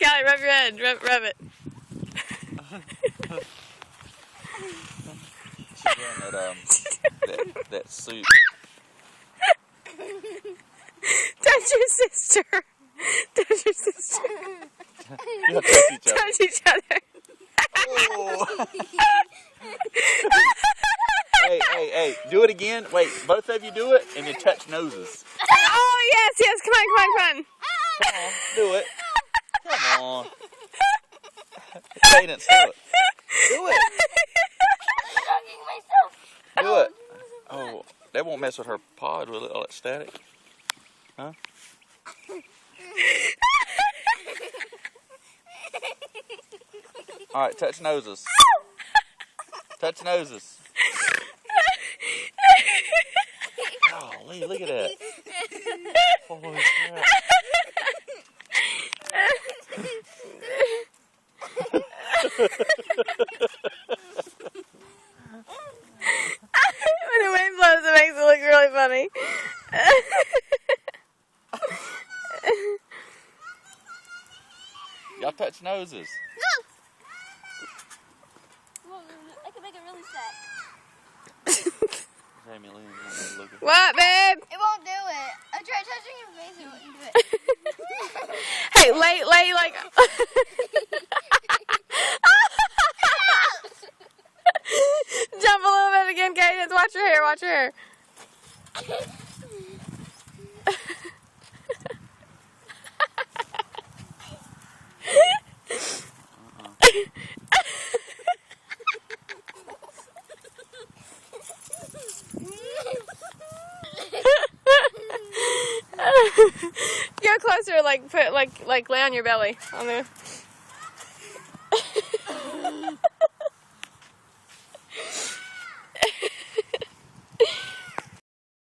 Callie, rub your head. Rub it. She's wearing that suit. Touch your sister. Touch your sister. Y'all touch each other. Touch each other. Oh. Hey, do it again. Wait, both of you do it and then touch noses. Oh, yes. Come on. Come on, do it. Come on. Cadence, do it. Do it. Do it. Oh, that won't mess with her pod, will it? All that static. Huh? All right, touch noses. Touch noses. Golly, look at that. Holy crap. When the wind blows, it makes it look really funny. Y'all touch noses. No! I can make it really sad. What, babe? It won't do it. I tried touching your face, it wouldn't do it. Hey, lay like... Jump a little bit again, Cadence. Watch your hair. Go closer, like lay on your belly on there.